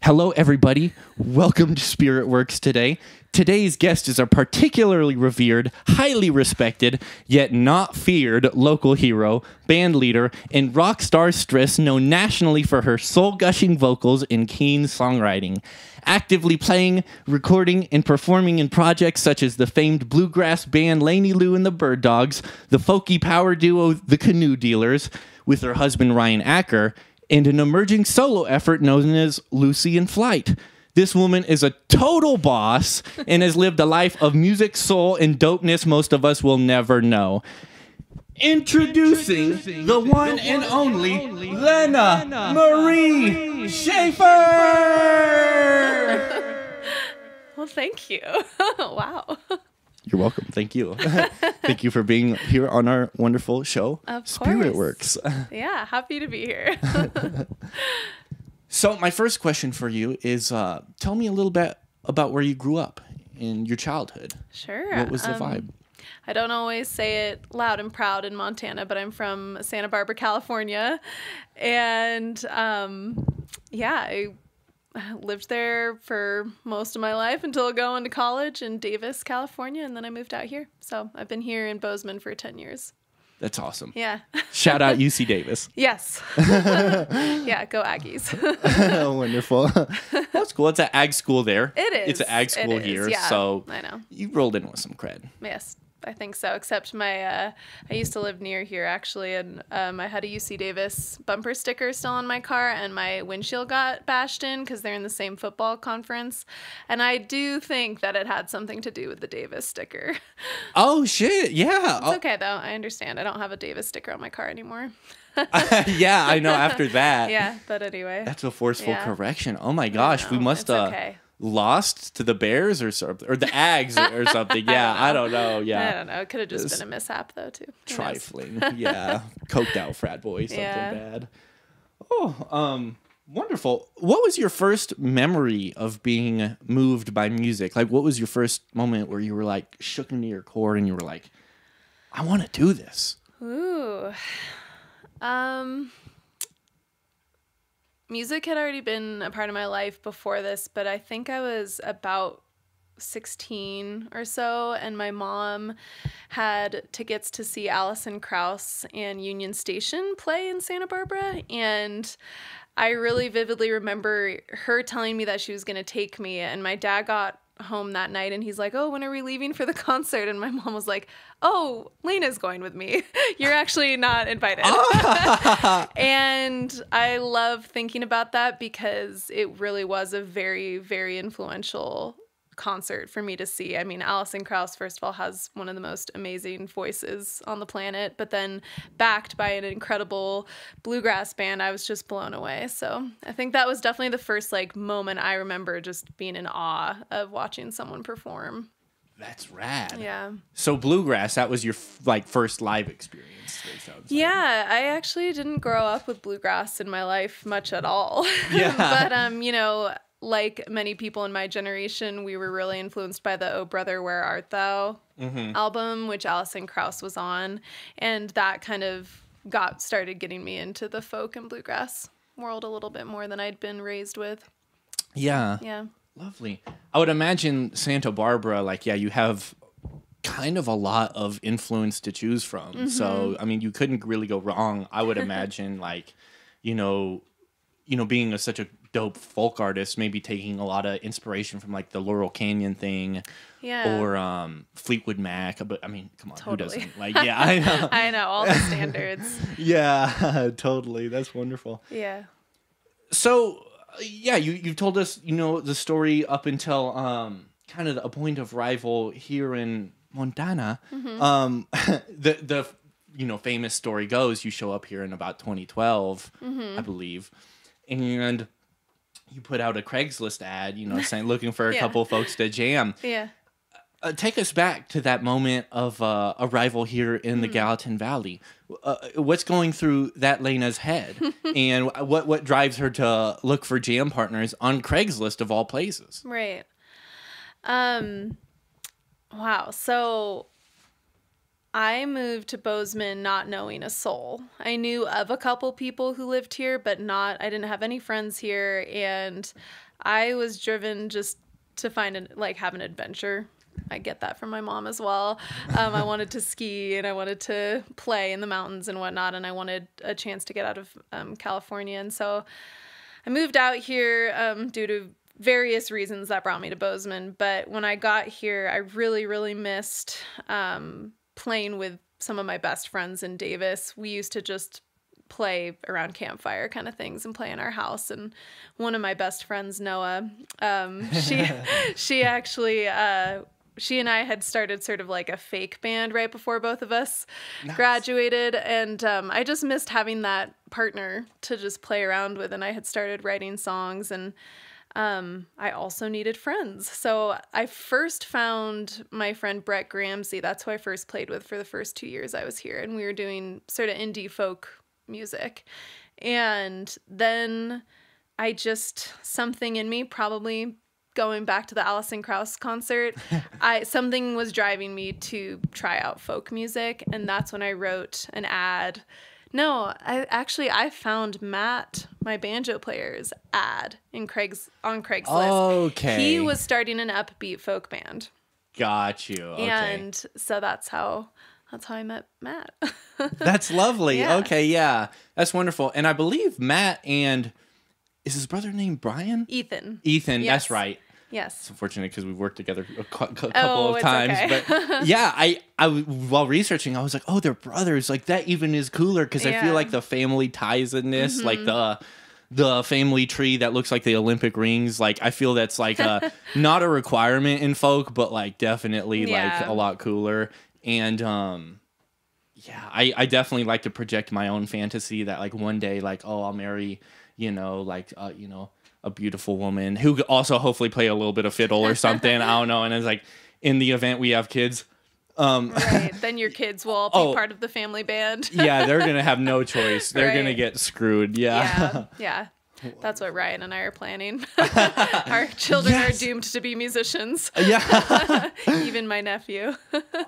Hello, everybody. Welcome to Spirit Works today. Today's guest is a particularly revered, highly respected, yet not feared local hero, band leader, and rock star stress known nationally for her soul-gushing vocals and keen songwriting. Actively playing, recording, and performing in projects such as the famed bluegrass band Laney Lou and the Bird Dogs, the folky power duo The Canoe Dealers, with her husband Ryan Acker, and an emerging solo effort known as Lucy in Flight. This woman is a total boss and has lived a life of music, soul, and dopeness most of us will never know. Introducing the one and only Lena Marie Schaefer! Well, thank you. Wow. You're welcome. Thank you. Thank you for being here on our wonderful show, Of Spirit course. Works. Yeah, happy to be here. So my first question for you is, tell me a little bit about where you grew up in your childhood. Sure. What was the vibe? I don't always say it loud and proud in Montana, but I'm from Santa Barbara, California. And I lived there for most of my life until going to college in Davis, California, and then I moved out here. So I've been here in Bozeman for 10 years. That's awesome. Yeah. Shout out UC Davis. Yes. Yeah, go Aggies. Wonderful. That's cool. It's an ag school there. It is. It's an ag school here. Yeah, so I know. you rolled in with some cred. Yes, I think so. Except I used to live near here actually, and I had a UC Davis bumper sticker still on my car, and my windshield got bashed in because they're in the same football conference, and I do think that it had something to do with the Davis sticker. Oh, shit. Yeah. It's okay though. I understand. I don't have a Davis sticker on my car anymore. Yeah, I know after that. Yeah, but anyway. That's a forceful Yeah. correction. Oh, my gosh. We must it's have okay. lost to the Bears or something, or the Ags or something. Yeah, I don't know. Yeah. I don't know. It could have just been a mishap though too. Who knows? Trifling. Yeah. Coked out frat boy, something Yeah. bad. Oh, wonderful. What was your first memory of being moved by music? Like, what was your first moment where you were like shook into your core and you were like, I want to do this? Ooh. Music had already been a part of my life before this, but I think I was about 16 or so, and my mom had tickets to see Alison Krauss and Union Station play in Santa Barbara, and I really vividly remember her telling me that she was going to take me, and my dad got home that night and he's like, oh, when are we leaving for the concert? And my mom was like, oh, Lena's going with me. You're actually not invited. And I love thinking about that because it really was a very, very influential concert for me to see. I mean, Alison Krauss, first of all, has one of the most amazing voices on the planet, but then backed by an incredible bluegrass band, I was just blown away. So I think that was definitely the first moment I remember just being in awe of watching someone perform. That's rad. Yeah. So bluegrass, that was your first live experience. It sounds like. Yeah, I actually didn't grow up with bluegrass in my life much at all. Yeah. But like many people in my generation, we were really influenced by the Oh Brother, Where Art Thou album, which Alison Krauss was on. And that kind of started getting me into the folk and bluegrass world a little bit more than I'd been raised with. Yeah. Yeah. Lovely. I would imagine Santa Barbara, you have kind of a lot of influence to choose from. Mm-hmm. So, I mean, you couldn't really go wrong. I would imagine, being such a dope folk artist, maybe taking a lot of inspiration from the Laurel Canyon thing, Yeah. or Fleetwood Mac. But I mean, come on, Totally. who doesn't? Yeah, I know. I know, all the standards. Yeah, totally. That's wonderful. Yeah. So, you've told us, the story up until kind of a point of rival here in Montana. Mm-hmm. The famous story goes, you show up here in about 2012, I believe, and you put out a Craigslist ad, saying looking for a Yeah. couple folks to jam. Yeah. Take us back to that moment of arrival here in the Gallatin Valley. What's going through that Lena's head, and what drives her to look for jam partners on Craigslist of all places? Right. Wow. So I moved to Bozeman not knowing a soul. I knew of a couple people who lived here, but I didn't have any friends here. And I was driven just to have an adventure. I get that from my mom as well. I wanted to ski and I wanted to play in the mountains and whatnot. And I wanted a chance to get out of California. And so I moved out here due to various reasons that brought me to Bozeman. But when I got here, I really, really missed playing with some of my best friends in Davis. We used to just play around campfire kind of things and play in our house. And one of my best friends, Noah, she actually, she and I had started sort of like a fake band right before both of us graduated. And I just missed having that partner to just play around with. And I had started writing songs, and I also needed friends. So I first found my friend Brett Gramsey. That's who I first played with for the first 2 years I was here. And we were doing sort of indie folk music. And then something in me, probably going back to the Alison Krauss concert, something was driving me to try out folk music. And that's when I wrote an ad. No, I found Matt, my banjo player's ad on Craigslist. Okay. He was starting an upbeat folk band. Got you. Okay. And so that's how I met Matt. That's lovely. Yeah. Okay, yeah. That's wonderful. And I believe Matt and is his brother named Brian? Ethan. Ethan, Yes. that's right. Yes. It's unfortunate because we've worked together a couple of it's times. okay. But yeah, I while researching, I was like, oh, they're brothers. Like that even is cooler because I feel like the family ties in this, like the family tree that looks like the Olympic rings. Like I feel that's like not a requirement in folk, but like definitely like a lot cooler. And yeah, I definitely like to project my own fantasy that like one day like, oh, I'll marry, a beautiful woman who could also hopefully play a little bit of fiddle or something. I don't know. And it's like in the event we have kids. Right. Then your kids will all be part of the family band. Yeah, they're going to have no choice. They're going to get screwed. Yeah. Yeah. That's what Ryan and I are planning. Our children are doomed to be musicians. Yeah. Even my nephew.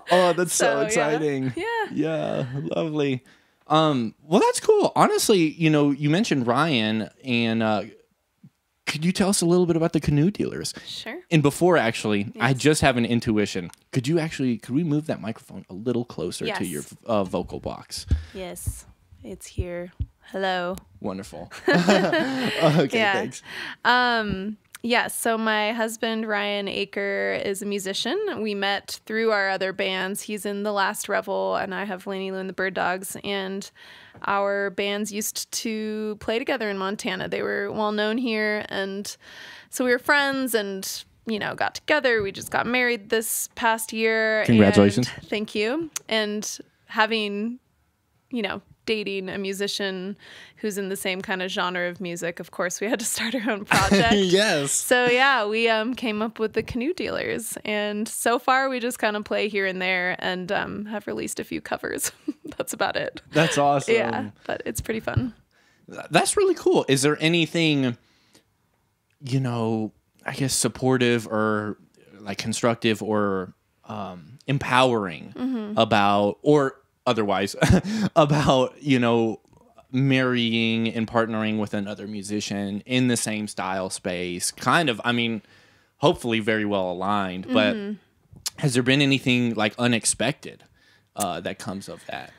Oh, that's so exciting. Yeah. Yeah. Lovely. Well, that's cool. Honestly, you mentioned Ryan, and could you tell us a little bit about the Canoe Dealers? Sure. And before, actually, I just have an intuition. Could we move that microphone a little closer to your vocal box? Yes. It's here. Hello. Wonderful. Okay, thanks. So my husband, Ryan Aker, is a musician. We met through our other bands. He's in The Last Revel, and I have Laney Lou and the Bird Dogs. And our bands used to play together in Montana. They were well known here. And so we were friends and, got together. We just got married this past year. Congratulations. And thank you. And having, dating a musician who's in the same kind of genre of music, of course, we had to start our own project. Yes. So yeah, we came up with the Canoe Dealers, and so far we just kind of play here and there, and have released a few covers. That's about it. That's awesome. Yeah, but it's pretty fun. That's really cool. Is there anything, I guess supportive or like constructive or empowering about, or otherwise about marrying and partnering with another musician in the same style space, kind of, hopefully very well aligned, but has there been anything like unexpected that comes of that?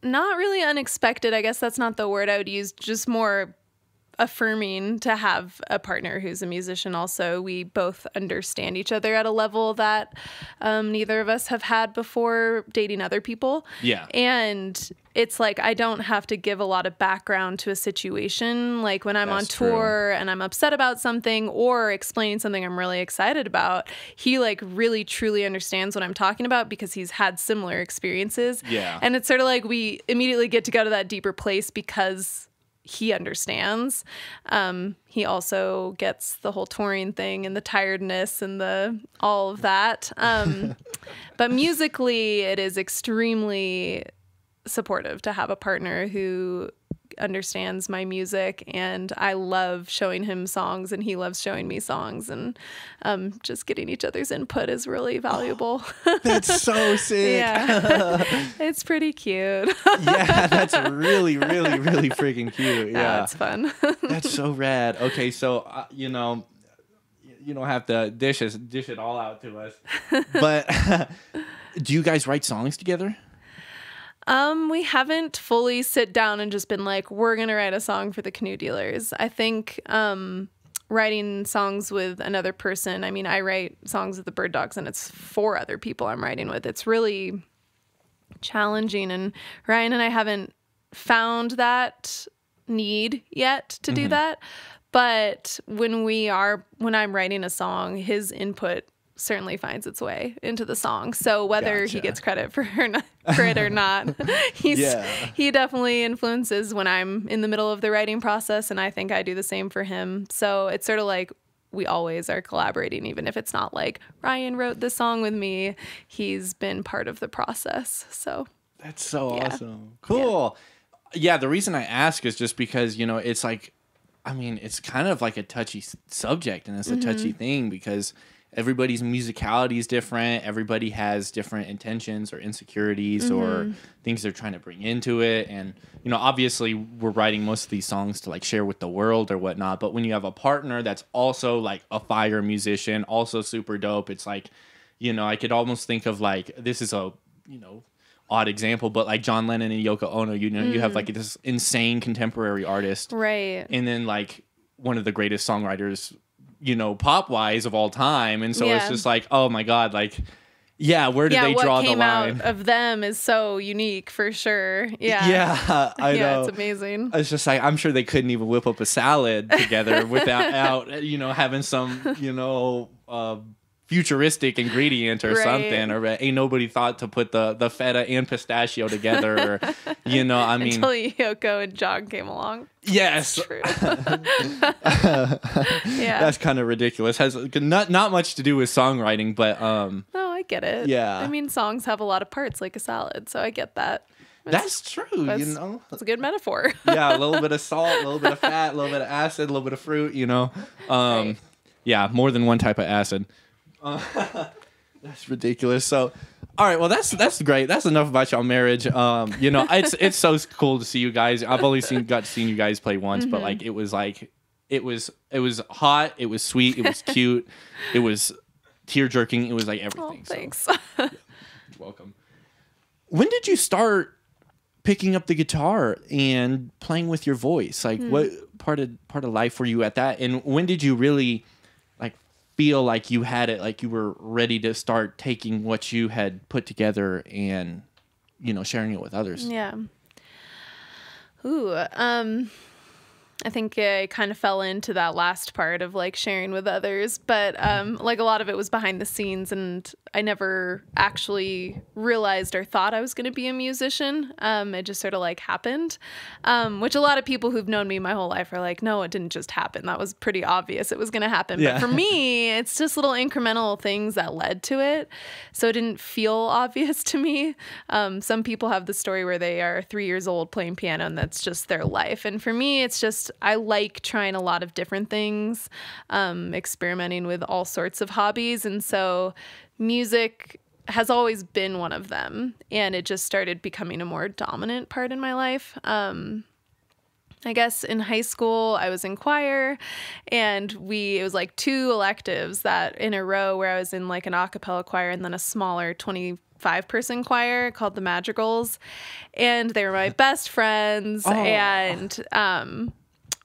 Not really unexpected. I guess that's not the word I would use, just more affirming to have a partner who's a musician. Also, we both understand each other at a level that neither of us have had before dating other people. Yeah. And it's like I don't have to give a lot of background to a situation. Like when I'm on tour and I'm upset about something or explaining something I'm really excited about, he like really truly understands what I'm talking about because he's had similar experiences. Yeah. And it's sort of like we immediately get to go to that deeper place because he understands. He also gets the whole touring thing and the tiredness and all of that. But musically, it is extremely supportive to have a partner who understands my music, and I love showing him songs and he loves showing me songs, and just getting each other's input is really valuable. That's so sick. Yeah. It's pretty cute. Yeah, that's really, really, really freaking cute. Yeah, it's fun. That's so rad. Okay, so you know, you don't have to dish it all out to us, but do you guys write songs together? We haven't fully sit down and just been like, we're gonna write a song for the Canoe Dealers. I think writing songs with another person, I mean, I write songs with the Bird Dogs and it's 4 other people I'm writing with. It's really challenging, and Ryan and I haven't found that need yet to do that. But when I'm writing a song, his input certainly finds its way into the song. So whether he gets credit for it or not, he definitely influences when I'm in the middle of the writing process, and I think I do the same for him. So it's sort of like we always are collaborating, even if it's not like Ryan wrote this song with me. He's been part of the process. So that's so awesome. Cool. Yeah, the reason I ask is just because, you know, it's like, I mean, it's kind of like a touchy subject, and it's a touchy thing because everybody's musicality is different. Everybody has different intentions or insecurities or things they're trying to bring into it. And, you know, obviously we're writing most of these songs to like share with the world or whatnot. But when you have a partner that's also like a fire musician, also super dope, it's like, you know, I could almost think of like, this is a, you know, odd example, but like John Lennon and Yoko Ono, you know, you have like this insane contemporary artist. Right. And then like one of the greatest songwriters, you know, pop wise of all time. And so it's just like, oh my God, like, where did they draw the line? What came out of them is so unique for sure. Yeah. Yeah, I know. It's amazing. It's just like, I'm sure they couldn't even whip up a salad together without, you know, having some, you know, futuristic ingredient or something, or ain't nobody thought to put the feta and pistachio together, or, you know, I mean, until Yoko and John came along. Yes. That's true. That's kind of ridiculous. Has not much to do with songwriting, but no, I get it. Yeah, I mean, songs have a lot of parts like a salad, so I get that. That's true. You know, that's a good metaphor. Yeah, a little bit of salt, a little bit of fat, a little bit of acid, a little bit of fruit, you know. Yeah, more than one type of acid. That's ridiculous. So, all right. Well, that's great. That's enough about y'all marriage. You know, it's so cool to see you guys. I've only got to see you guys play once, but like it was hot. It was sweet. It was cute. It was tear jerking. It was like everything. Oh, thanks. So, yeah, you're welcome. When did you start picking up the guitar and playing with your voice? Like, what part of life were you at that? And when did you really feel like you had it, like you were ready to start taking what you had put together and, you know, sharing it with others? Yeah. Ooh, I think I kind of fell into that last part of like sharing with others, but like a lot of it was behind the scenes, and I never actually realized or thought I was going to be a musician. It just sort of like happened, which a lot of people who've known me my whole life are like, no, it didn't just happen. That was pretty obvious it was going to happen. Yeah. But for me, it's just little incremental things that led to it. So it didn't feel obvious to me. Some people have the story where they are 3 years old playing piano and that's just their life. And for me, it's just, I like trying a lot of different things, experimenting with all sorts of hobbies. And so music has always been one of them. And it just started becoming a more dominant part in my life. I guess in high school, I was in choir, and it was like 2 electives that in a row where I was in like an a cappella choir and then a smaller 25-person choir called the Madrigals. And they were my best friends. Oh. And,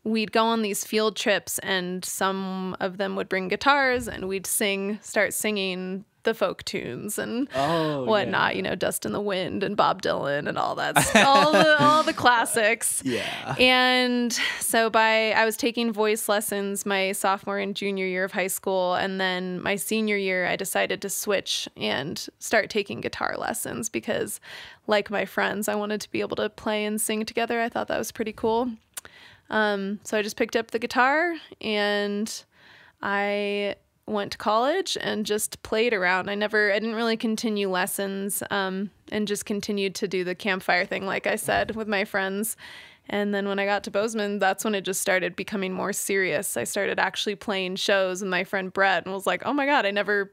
we'd go on these field trips, and some of them would bring guitars, and we'd start singing the folk tunes and whatnot, you know, Dust in the Wind and Bob Dylan and all that, all the classics. Yeah. And so I was taking voice lessons my sophomore and junior year of high school, and then my senior year, I decided to switch and start taking guitar lessons because, like my friends, I wanted to be able to play and sing together. I thought that was pretty cool. So I just picked up the guitar, and I went to college and just played around. I didn't really continue lessons, and just continued to do the campfire thing, like I said, with my friends. And then when I got to Bozeman, that's when it just started becoming more serious. I started actually playing shows with my friend Brett and was like, oh my God, I never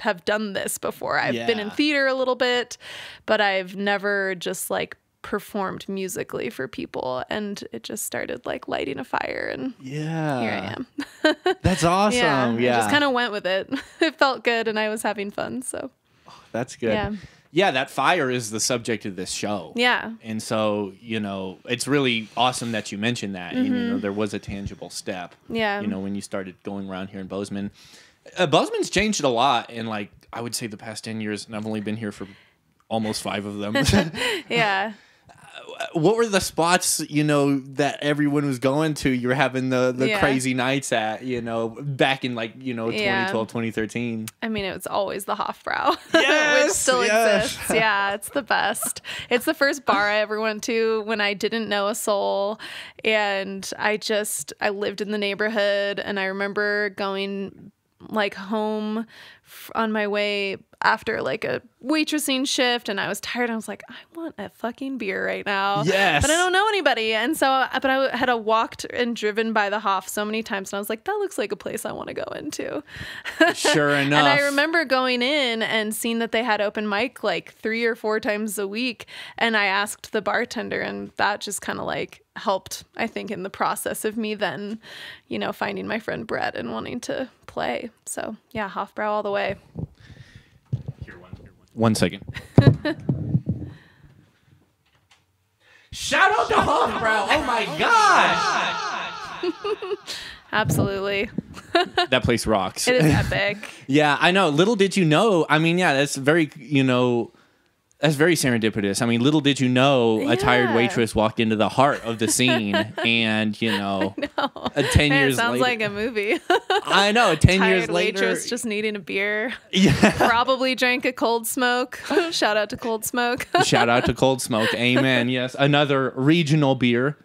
have done this before. I've been in theater a little bit, but I've never just like performed musically for people. And it just started like lighting a fire, and here I am. That's awesome. I just kind of went with it. It felt good and I was having fun. So that's good. Yeah, that fire is the subject of this show. Yeah. And so, you know, it's really awesome that you mentioned that. And, you know, there was a tangible step. Yeah. You know, when you started going around here in Bozeman. Bozeman's changed a lot in, like, I would say the past 10 years, and I've only been here for almost 5 of them. Yeah. What were the spots, you know, that everyone was going to? You were having the crazy nights at, you know, back in like, you know, 2012, 2013. I mean, it was always the Hofbrau, which still exists. Yeah, it's the best. It's the first bar I ever went to when I didn't know a soul. And I lived in the neighborhood, and I remember going like home on my way after like a waitressing shift, and I was tired. I was like, I want a fucking beer right now. Yes. But I don't know anybody. And so, but I had walked and driven by the Hof so many times, and I was like, that looks like a place I want to go into. Sure enough. And I remember going in and seeing that they had open mic like 3 or 4 times a week. And I asked the bartender, and that just kind of like helped, I think, in the process of me then, you know, finding my friend Brett and wanting to play. So yeah, Hofbrau all the way. One second. Shout out to Hofbrau. Oh my gosh. Absolutely. That place rocks. It is epic. Yeah, I know. Little did you know. I mean, yeah, that's very, you know, that's very serendipitous. I mean, little did you know a tired waitress walked into the heart of the scene, and, you know, 10 years later. It sounds like a movie. I know. 10 years Tired later. waitress just needing a beer. Yeah. Probably drank a Cold Smoke. Shout out to Cold Smoke. Shout out to Cold Smoke. Amen. Yes. Another regional beer.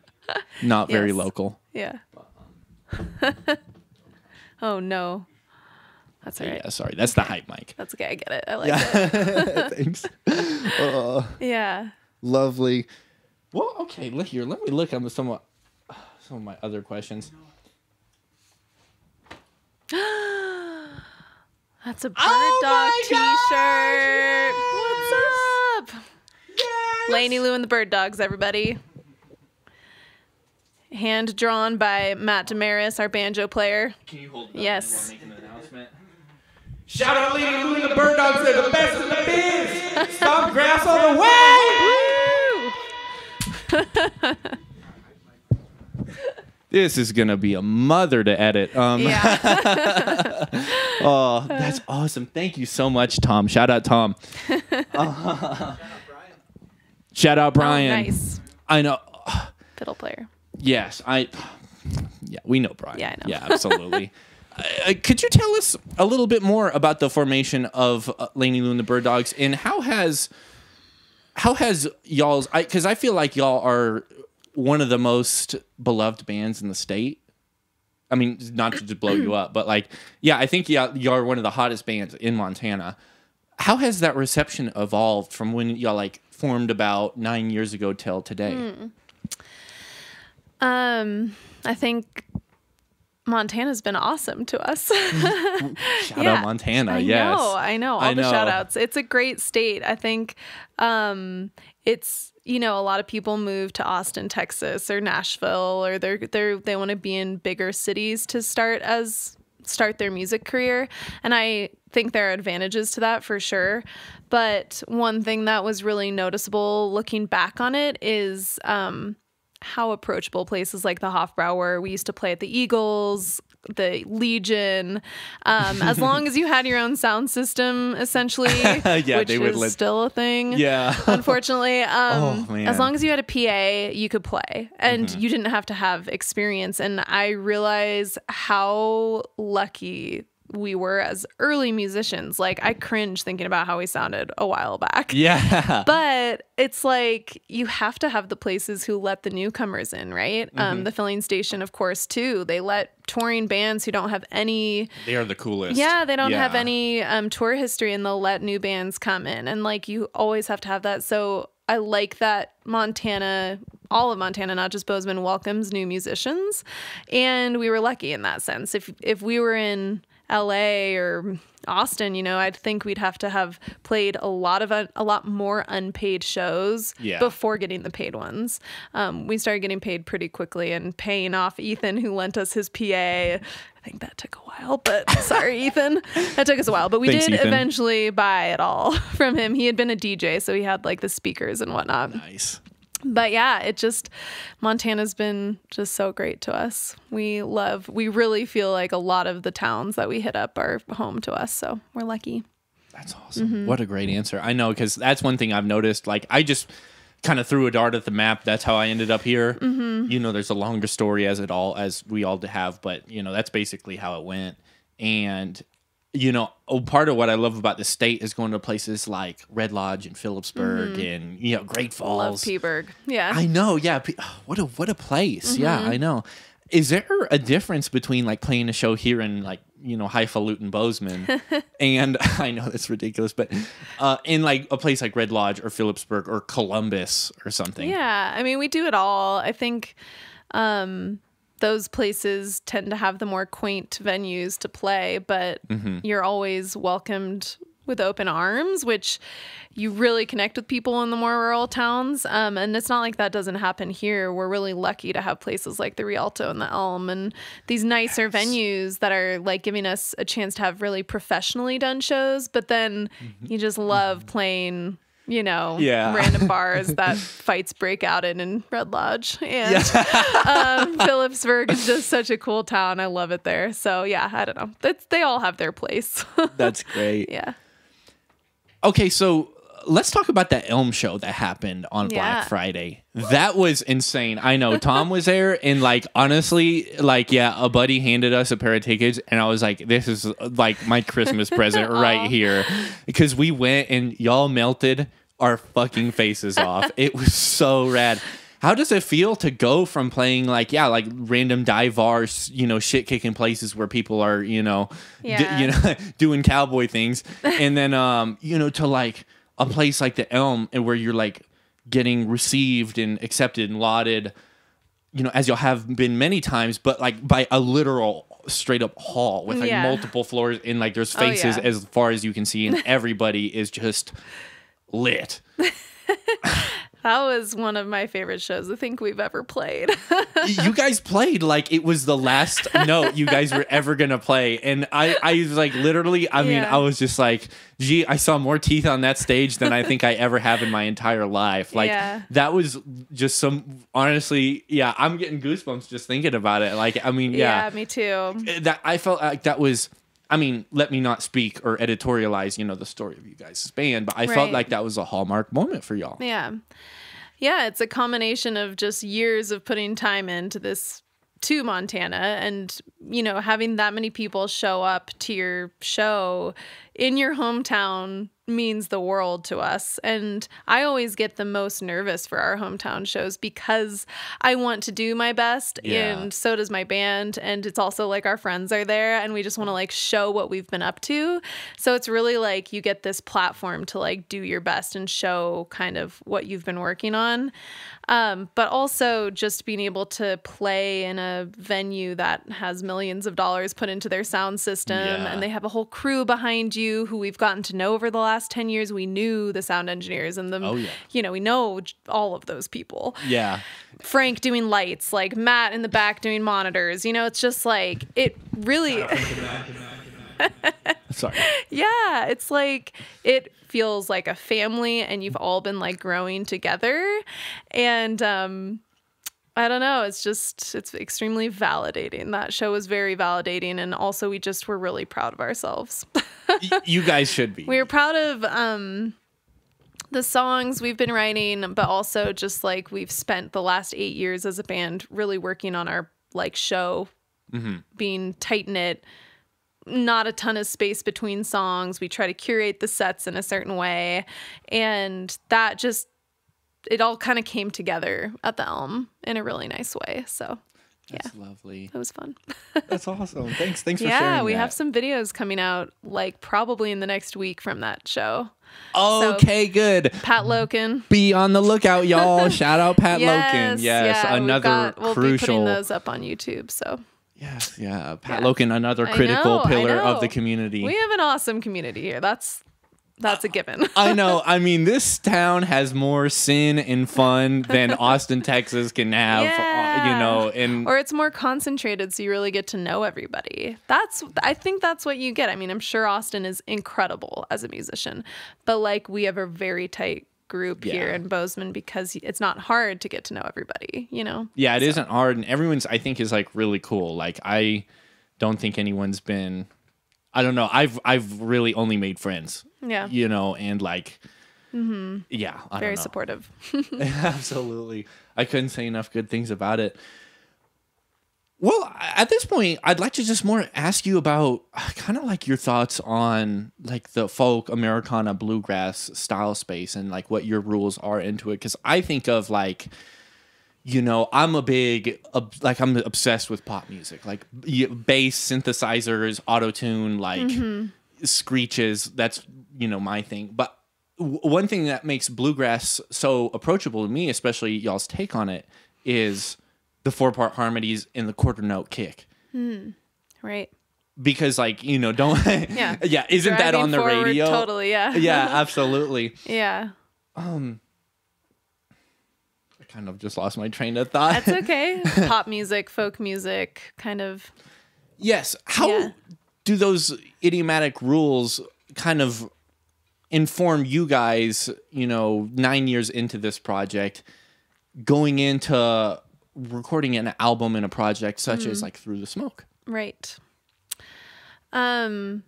Not very local. Yeah. Oh, no. That's all right. Yeah, sorry. That's the hype mic. That's okay. I get it. I like it. Thanks. Yeah. Lovely. Well, okay. Look here. Let me look at some of my other questions. That's a bird dog t-shirt. What's up? Yes. Lainey Lou and the Bird Dogs, everybody. Hand drawn by Matt Damaris, our banjo player. Can you hold it up while making an announcement? Shout out Lainey Lou and the Bird Dogs. They're the best in the biz. Stomp grass all the way. This is going to be a mother to edit. Yeah. Oh, that's awesome. Thank you so much, Tom. Shout out, Tom. Shout out, Brian. Oh, nice. I know. Fiddle player. Yes. We know Brian. Yeah, I know. Yeah, absolutely. Could you tell us a little bit more about the formation of Lainey Lou and the Bird Dogs, and how has y'all's? Because I feel like y'all are one of the most beloved bands in the state. I mean, not to just blow you up, but like, yeah, I think y'all are one of the hottest bands in Montana. How has that reception evolved from when y'all like formed about 9 years ago till today? I think Montana's been awesome to us. Shout out Montana. Yes. I know. All the shout outs. It's a great state. I think it's, you know, a lot of people move to Austin, Texas or Nashville, or they want to be in bigger cities to start their music career. And I think there are advantages to that for sure. But one thing that was really noticeable looking back on it is how approachable places like the Hofbrau were. We used to play at the Eagles, the Legion, as long as you had your own sound system, essentially, which is still a thing. Yeah, unfortunately, as long as you had a PA, you could play, and you didn't have to have experience. And I realize how lucky we were as early musicians. Like, I cringe thinking about how we sounded a while back. Yeah. But it's like, you have to have the places who let the newcomers in, right? The filling station, of course, too. They let touring bands who don't have any... They are the coolest. Yeah, they don't have any tour history, and they'll let new bands come in. And, like, you always have to have that. So I like that Montana all of Montana, not just Bozeman, welcomes new musicians. And we were lucky in that sense. If we were in LA or Austin, you know, I'd think we'd have to have played a lot more unpaid shows before getting the paid ones. We started getting paid pretty quickly and paying off Ethan, who lent us his PA. I think that took a while, but sorry, Ethan. That took us a while, but we did eventually buy it all from him. He had been a DJ, so he had like the speakers and whatnot. Nice. But yeah, Montana's been just so great to us. We really feel like a lot of the towns that we hit up are home to us. So we're lucky. That's awesome. What a great answer. I know, because that's one thing I've noticed. Like, I just kind of threw a dart at the map. That's how I ended up here. You know, there's a longer story as we all have, but you know, that's basically how it went. And you know, part of what I love about the state is going to places like Red Lodge and Phillipsburg and, you know, Great Falls. Love Peaburg. Yeah. I know. Yeah. What a place. Yeah, I know. Is there a difference between like playing a show here in like, you know, highfalutin Bozeman and I know that's ridiculous, but in like a place like Red Lodge or Phillipsburg or Columbus or something? Yeah. I mean, we do it all. I think, those places tend to have the more quaint venues to play, but you're always welcomed with open arms, which you really connect with people in the more rural towns. And it's not like that doesn't happen here. We're really lucky to have places like the Rialto and the Elm and these nicer venues that are like giving us a chance to have really professionally done shows. But then you just love playing, you know, random bars that fights break out in Red Lodge. And Phillipsburg is just such a cool town. I love it there. So yeah, I don't know. They all have their place. That's great. Yeah. Okay, so let's talk about that Elm show that happened on Black Friday. That was insane. I know Tom was there, and like honestly, like a buddy handed us a pair of tickets, and I was like, "This is like my Christmas present right here," because we went and y'all melted our fucking faces off. It was so rad. How does it feel to go from playing like random dive bars, you know, shit kicking places where people are, you know, doing cowboy things, and then you know, to like a place like the Elm and where you're like getting received and accepted and lauded, you know, as you'll have been many times, but like by a literal straight up hall with like multiple floors and like there's faces as far as you can see and everybody is just lit. That was one of my favorite shows I think we've ever played. You guys played like it was the last note you guys were ever going to play. And I was like, literally, I mean, I was just like, gee, I saw more teeth on that stage than I think I ever have in my entire life. Like that was just honestly, I'm getting goosebumps just thinking about it. Like, I mean, yeah, me too. That I felt like that was, I mean, let me not speak or editorialize, you know, the story of you guys' band, but I felt like that was a hallmark moment for y'all. Yeah. Yeah, it's a combination of just years of putting time into this to Montana and, you know, having that many people show up to your show in your hometown means the world to us. And I always get the most nervous for our hometown shows because I want to do my best and so does my band. And it's also like our friends are there and we just want to like show what we've been up to. So it's really like you get this platform to like do your best and show kind of what you've been working on. But also just being able to play in a venue that has millions of dollars put into their sound system and they have a whole crew behind you who we've gotten to know over the last 10 years. We knew the sound engineers and you know, we know all of those people. Yeah. Frank doing lights, like Matt in the back doing monitors. You know, it's just like, it really... Sorry. Yeah, it's like, it feels like a family and you've all been like growing together. And I don't know, it's extremely validating. That show was very validating. And also we just were really proud of ourselves. You guys should be. We were proud of the songs we've been writing, but also just like we've spent the last 8 years as a band really working on our like show, being tight-knit, not a ton of space between songs. We try to curate the sets in a certain way. And that just, it all kind of came together at the Elm in a really nice way. So that's lovely. It was fun. That's awesome. Thanks for sharing Yeah, we that. have some videos coming out like probably in the next week from that show. Okay, good. Pat Loken. Be on the lookout, y'all. Shout out Pat Loken. Yes, yeah, another we'll crucial. be putting those up on YouTube. So yes, yeah, Pat Loken, another critical pillar of the community. We have an awesome community here. That's a given. I know. I mean, this town has more sin and fun than Austin, Texas can have, or it's more concentrated, so you really get to know everybody. I think that's what you get. I mean, I'm sure Austin is incredible as a musician, but like we have a very tight group here in Bozeman because it's not hard to get to know everybody, Yeah, it isn't hard, and everyone's, I think, is like really cool. Like, I don't think anyone's been... I don't know. I've really only made friends. Yeah. And like, yeah. Very supportive. Absolutely. I couldn't say enough good things about it. Well, at this point, I'd like to just more ask you about kind of like your thoughts on like the folk Americana bluegrass style space and like what your rules are into it. Because I think of like, I'm I'm obsessed with pop music, like bass, synthesizers, auto-tune, like screeches. That's, my thing. But one thing that makes bluegrass so approachable to me, especially y'all's take on it, is the 4-part harmonies and the quarter note kick. Right. Because like, don't, yeah. Isn't that on the radio? Totally. Yeah. Yeah, absolutely. Yeah. Kind of just lost my train of thought. That's okay. Pop music, folk music, kind of. Yes. How do those idiomatic rules kind of inform you guys, 9 years into this project, going into recording an album in a project such as like Through the Smoke? Right. I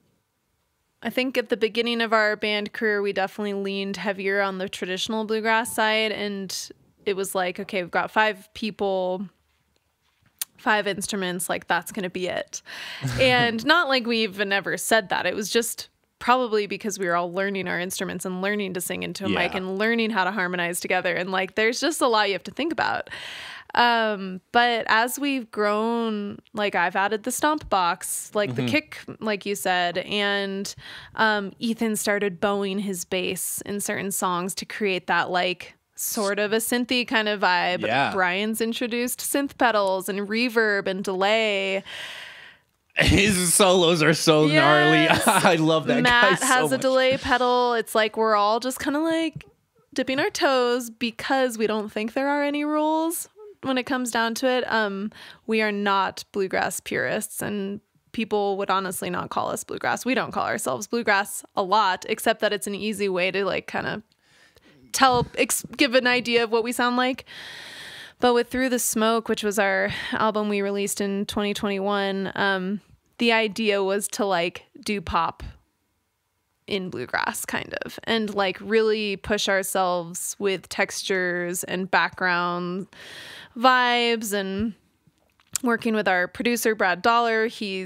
think at the beginning of our band career, we definitely leaned heavier on the traditional bluegrass side, and it was like, okay, we've got 5 people, 5 instruments, like that's going to be it. And not like we even ever said that. It was just probably because we were all learning our instruments and learning to sing into a mic and learning how to harmonize together. And like, there's just a lot you have to think about. But as we've grown, like I've added the stomp box, like the kick, like you said, and Ethan started bowing his bass in certain songs to create that like sort of a synthy kind of vibe. Yeah. Brian's introduced synth pedals and reverb and delay. His solos are so gnarly. I love that guy so has a much. delay pedal. It's like we're all just kind of like dipping our toes because we don't think there are any rules when it comes down to it. We are not bluegrass purists, and people would honestly not call us bluegrass. We don't call ourselves bluegrass a lot, except that it's an easy way to like kind of give an idea of what we sound like. But with Through the Smoke, which was our album we released in 2021, the idea was to like do pop in bluegrass kind of, and like really push ourselves with textures and background vibes, and working with our producer, Brad Dollar. He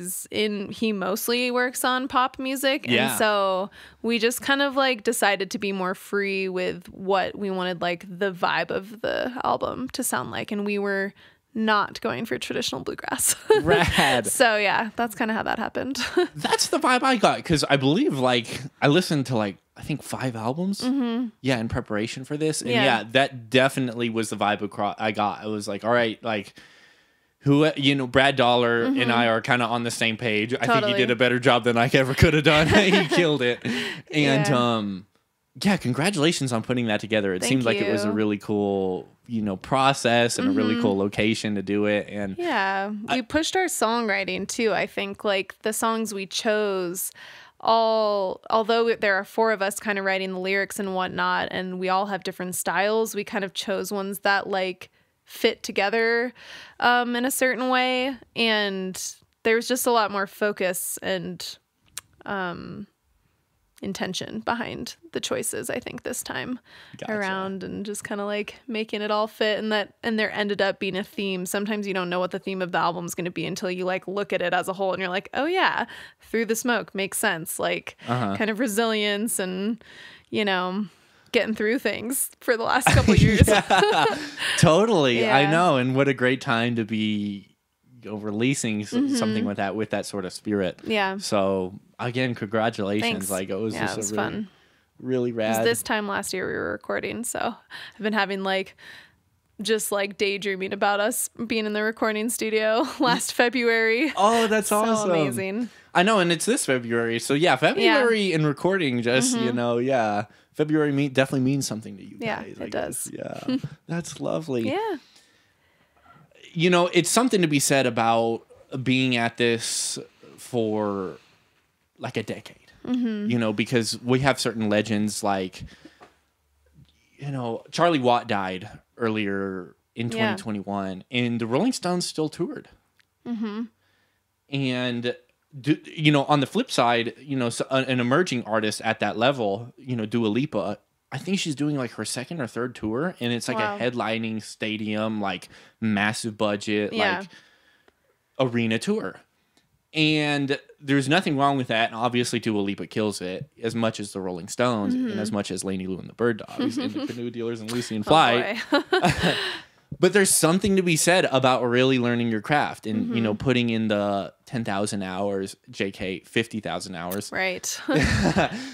mostly works on pop music. Yeah. And so we just kind of like decided to be more free with what we wanted, like the vibe of the album to sound like. And we were not going for traditional bluegrass. Rad. So yeah, that's kind of how that happened. That's the vibe I got. Cause I believe like I listened to like, I think 5 albums. Yeah. In preparation for this. And that definitely was the vibe I got. I was like, all right, like, Brad Dollar and I are kind of on the same page. Totally. I think he did a better job than I ever could have done. He killed it. And congratulations on putting that together. It seems like it was a really cool, process and a really cool location to do it. And we pushed our songwriting too. I think like the songs we chose, although there are 4 of us kind of writing the lyrics and whatnot, and we all have different styles, we kind of chose ones that like fit together in a certain way, and there was just a lot more focus and intention behind the choices, I think, this time around, and just kind of like making it all fit, and there ended up being a theme. Sometimes you don't know what the theme of the album is going to be until you like look at it as a whole and you're like, oh yeah, Through the Smoke makes sense, like kind of resilience and getting through things for the last couple years. Totally. I know. And what a great time to be releasing something with that sort of spirit. Yeah. So again, congratulations. Thanks. Like it was just it was a really, fun. Really It was rad. this time last year we were recording, so I've been having like just like daydreaming about us being in the recording studio last February. Oh, that's So awesome. amazing. I know, and it's this February. So yeah, February and recording just, February definitely means something to you guys. Yeah, it does. Yeah. That's lovely. Yeah. It's something to be said about being at this for like a decade. Because we have certain legends like Charlie Watt died earlier in 2021 and the Rolling Stones still toured. And on the flip side, an emerging artist at that level, Dua Lipa, I think she's doing like her second or third tour, and it's like a headlining stadium, like massive budget, like arena tour. And there's nothing wrong with that. And obviously Dua Lipa kills it as much as the Rolling Stones and as much as Lainey Lou and the Bird Dogs and the Canoe Dealers and Lucy in Flight. But there's something to be said about really learning your craft and, putting in the 10,000 hours, JK, 50,000 hours. Right.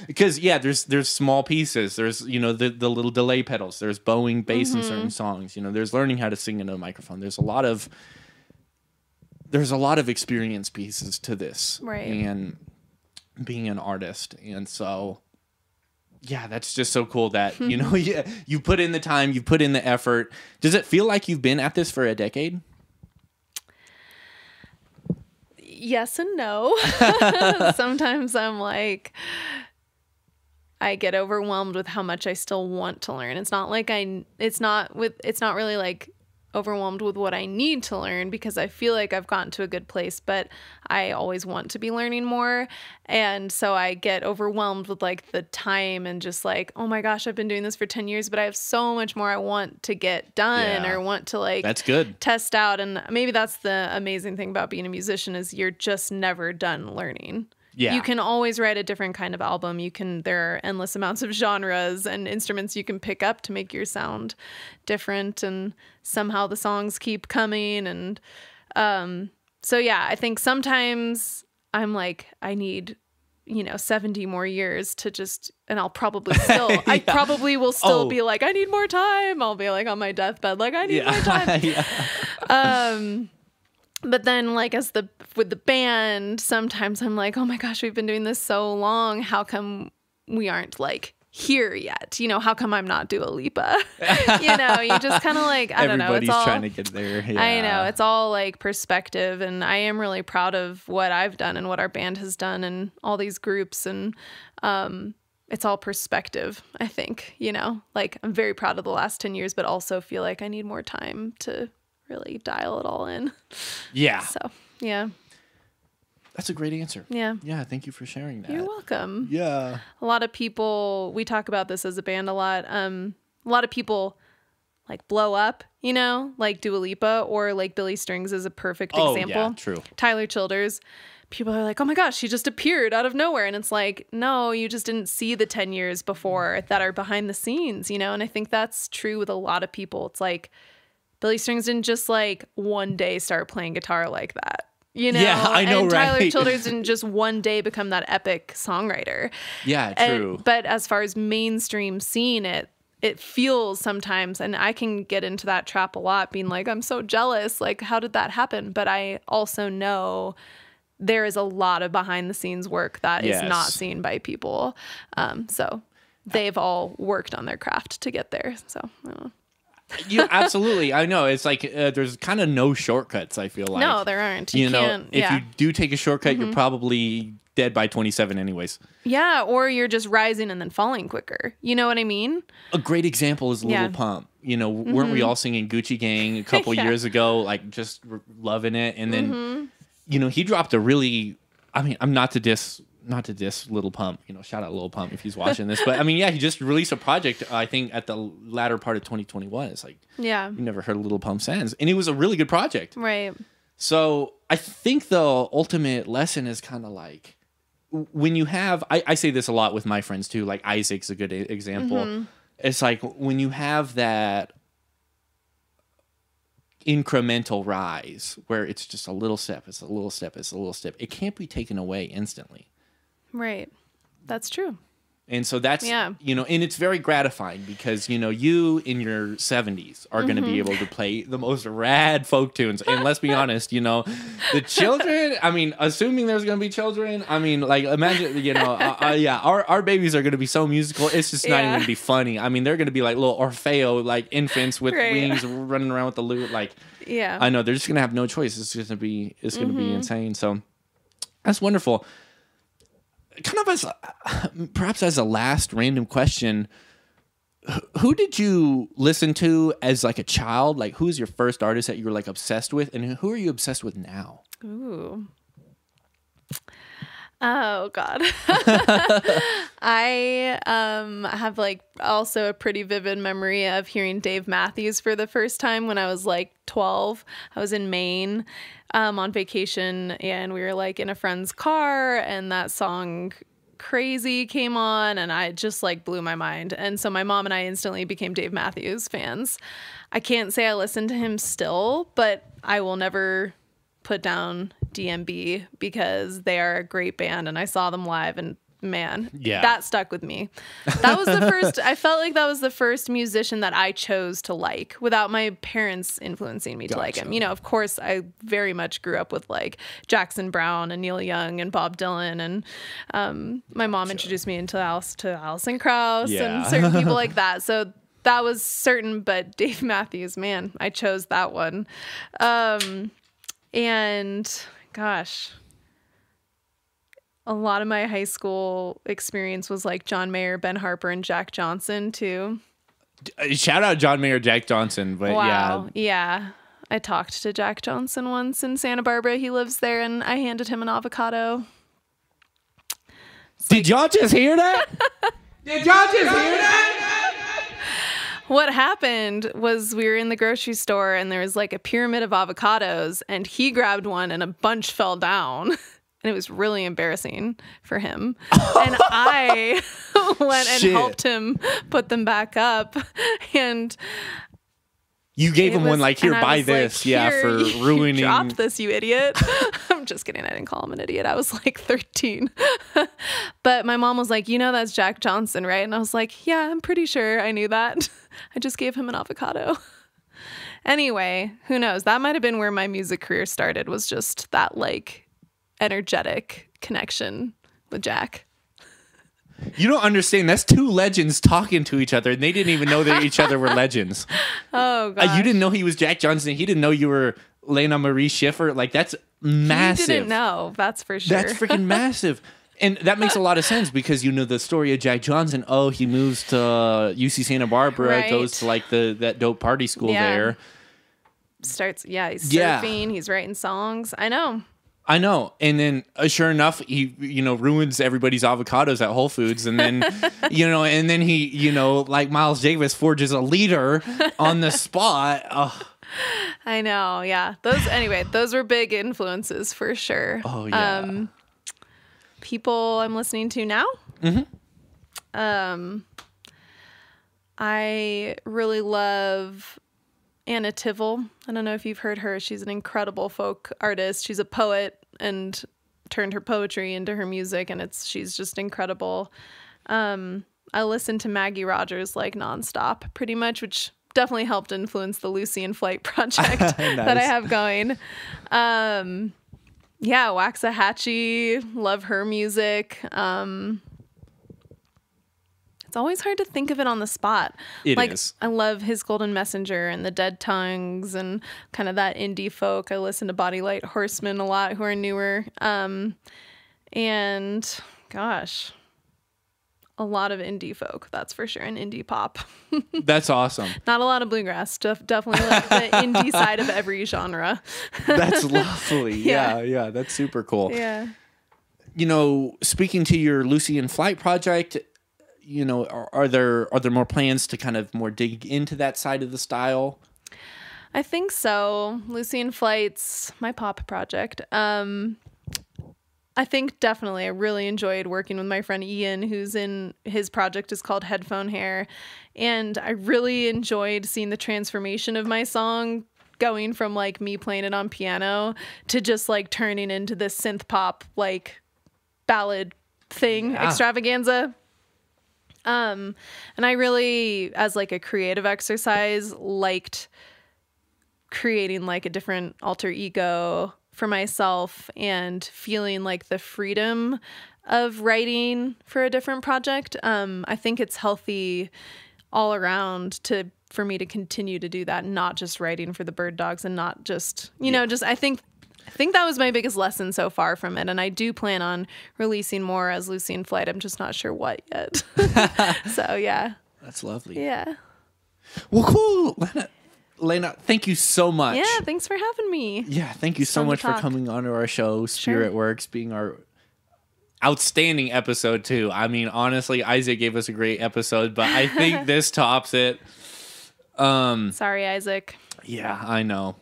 Because, there's small pieces. There's, the little delay pedals. There's bowing bass in certain songs. There's learning how to sing into a microphone. There's a lot of experience pieces to this. Right. And being an artist. And so... yeah, that's just so cool that, you put in the time, you put in the effort. Does it feel like you've been at this for a decade? Yes and no. Sometimes I'm like, I get overwhelmed with how much I still want to learn. It's not really like overwhelmed with what I need to learn because I feel like I've gotten to a good place, but I always want to be learning more. And so I get overwhelmed with like the time and just like, oh my gosh, I've been doing this for 10 years, but I have so much more I want to get done or want to like that's good. Test out. And maybe that's the amazing thing about being a musician is you're just never done learning. Yeah. You can always write a different kind of album. There are endless amounts of genres and instruments you can pick up to make your sound different. And somehow the songs keep coming. And I think sometimes I'm like, I need, 70 more years to just, and I'll probably still, I probably will still be like, I need more time. I'll be like on my deathbed, like I need more time. But then like with the band, sometimes I'm like, oh my gosh, we've been doing this so long. How come we aren't like here yet? How come I'm not Dua Lipa? You just kind of like, I don't know. Everybody's trying to get there. Yeah. I know. It's all like perspective. And I am really proud of what I've done and what our band has done and all these groups. And it's all perspective, I think, like I'm very proud of the last 10 years, but also feel like I need more time to really dial it all in. Yeah. So, yeah. That's a great answer. Yeah. Yeah, thank you for sharing that. You're welcome. Yeah. A lot of people, we talk about this as a band a lot. A lot of people like blow up, like Dua Lipa or like Billy Strings is a perfect example. Yeah, true. Tyler Childers. People are like, oh my gosh, she just appeared out of nowhere. And it's like, no, you just didn't see the 10 years before that are behind the scenes, And I think that's true with a lot of people. It's like, Billy Strings didn't just like one day start playing guitar like that, Yeah, I know, and Tyler right? Childers didn't just one day become that epic songwriter. Yeah, true. But as far as mainstream seeing it feels sometimes, and I can get into that trap a lot, being like, I'm so jealous. Like, how did that happen? But I also know there is a lot of behind the scenes work that is not seen by people. So they've all worked on their craft to get there. So, I don't know. Absolutely. I know. It's like there's kind of no shortcuts, I feel like. No, there aren't. You can't. If you do take a shortcut, you're probably dead by 27 anyways. Yeah, or you're just rising and then falling quicker. You know what I mean? A great example is Little Pump. Weren't we all singing Gucci Gang a couple years ago, like just loving it? And then, he dropped a really, I'm not to diss Little Pump, shout out Little Pump if he's watching this, but he just released a project, I think at the latter part of 2021. It's like, you never heard of Little Pump since, and it was a really good project. Right. So I think the ultimate lesson is kind of like, when you have, I say this a lot with my friends too, like Isaac's a good example. It's like when you have that incremental rise where it's just a little step, it's a little step, it's a little step, it can't be taken away instantly. Right. That's true. And so that's, Yeah. you know, and it's very gratifying because, you know, you in your 70s are going to be able to play the most rad folk tunes. And let's be honest, you know, the children, I mean, assuming there's going to be children, I mean, like, imagine, you know, yeah, our babies are going to be so musical. It's just not even going to be funny. I mean, they're going to be like little Orfeo, like infants with wings running around with the lute. Like, I know they're just going to have no choice. It's going to be insane. So that's wonderful. Kind of as perhaps as a last random question, who did you listen to as like a child? Like, who's your first artist that you were like obsessed with, and who are you obsessed with now? Ooh. Oh God. I have like also a pretty vivid memory of hearing Dave Matthews for the first time when I was like 12. I was in Maine on vacation, and we were like in a friend's car, and that song Crazy came on, and I just like blew my mind. And so my mom and I instantly became Dave Matthews fans. I can't say I listen to him still, but I will never put down DMB because they are a great band, and I saw them live, and man, that stuck with me. That was the first, I felt like that was the first musician that I chose to like without my parents influencing me to like him. You know, of course, I very much grew up with like Jackson Browne and Neil Young and Bob Dylan, and my mom introduced me into Alison Krauss and certain people like that. So that was certain, but Dave Matthews, man, I chose that one. And gosh, a lot of my high school experience was like John Mayer, Ben Harper, and Jack Johnson too. Shout out John Mayer, Jack Johnson. But yeah. I talked to Jack Johnson once in Santa Barbara. He lives there, and I handed him an avocado. Did y'all just hear that? Did y'all just hear that? What happened was we were in the grocery store, and there was like a pyramid of avocados, and he grabbed one and a bunch fell down. And it was really embarrassing for him. And I went and helped him put them back up. And you gave him one like, here, buy this. Like, for ruining. You dropped this, you idiot. I'm just kidding. I didn't call him an idiot. I was like 13. But my mom was like, you know, that's Jack Johnson, right? And I was like, yeah, I'm pretty sure I knew that. I just gave him an avocado. Anyway, who knows? That might have been where my music career started, was just that like energetic connection with Jack. You don't understand. That's two legends talking to each other, and they didn't even know that each other were legends. Oh, God. You didn't know he was Jack Johnson. He didn't know you were Lena Marie Schiffer. Like, that's massive. He didn't know. That's for sure. That's freaking massive. And that makes a lot of sense because, you know, the story of Jack Johnson. Oh, he moves to UC Santa Barbara, goes to like that dope party school there. He's surfing. He's writing songs. I know. And then sure enough, he, you know, ruins everybody's avocados at Whole Foods. And then, you know, and then he, you know, like Miles Davis forges a leader on the spot. Oh. I know. Yeah. Those were big influences for sure. Oh, yeah. People I'm listening to now. I really love Anna Tivel. I don't know if you've heard her. She's an incredible folk artist. She's a poet and turned her poetry into her music, and she's just incredible. I listen to Maggie Rogers like nonstop, pretty much, which definitely helped influence the Lucy in Flight project that I have going. Waxahachie, love her music. It's always hard to think of it on the spot. It is. I love his Golden Messenger and the Dead Tongues and kind of that indie folk. I listen to Body Light Horsemen a lot, who are newer. And gosh, a lot of indie folk, that's for sure, and indie pop. That's awesome. Not a lot of bluegrass. Definitely like the indie side of every genre. That's lovely. Yeah, that's super cool. Yeah. You know, speaking to your Lucy in Flight project, you know, are there more plans to kind of more dig into that side of the style? I think so. Lucy in Flight's my pop project. I think definitely I really enjoyed working with my friend Ian, his project is called Headphone Hair. And I really enjoyed seeing the transformation of my song, going from like me playing it on piano to just like turning into this synth pop, like ballad thing, extravaganza. And I really, as like a creative exercise, liked creating like a different alter ego for myself and feeling like the freedom of writing for a different project. I think it's healthy all around for me to continue to do that, not just writing for the Bird Dogs and not just, you know, just I think that was my biggest lesson so far from it. And I do plan on releasing more as Lucy in Flight. I'm just not sure what yet. So, yeah. That's lovely. Yeah. Well, cool. Lena, thank you so much. Yeah, thanks for having me. Yeah, thank you so much for coming onto our show, Spirit Works, being our outstanding episode, too. I mean, honestly, Isaac gave us a great episode, but I think this tops it. Sorry, Isaac. Yeah, I know.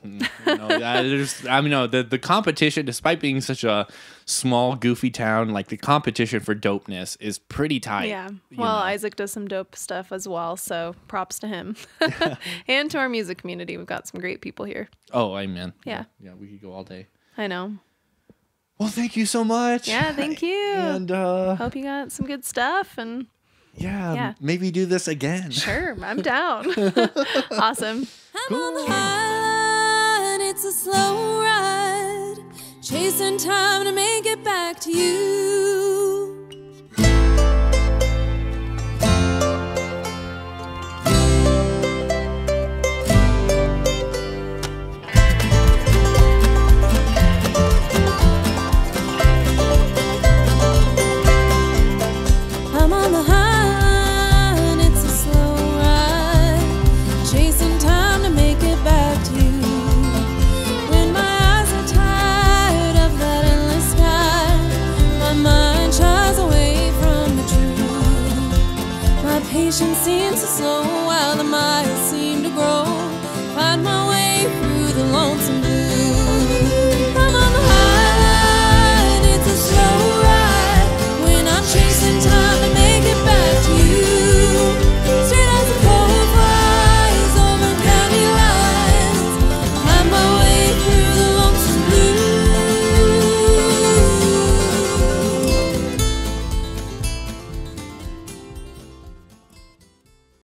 The competition, despite being such a small, goofy town, like the competition for dopeness is pretty tight. Yeah. Well, Isaac does some dope stuff as well, so props to him. And to our music community. We've got some great people here. Oh, amen. Yeah. Yeah, we could go all day. I know. Well, thank you so much. Yeah, thank you. And hope you got some good stuff and yeah, maybe do this again. Sure, I'm down. Awesome. I'm on the high line, it's a slow ride, chasing time to make it back to you. I'm on the high line, it's a slow ride, chasing time to make it back to you. When my eyes are tired of that endless sky, my mind shies away from the truth. My patience seems to slow while the miles seem to grow. Find my way through the lonesome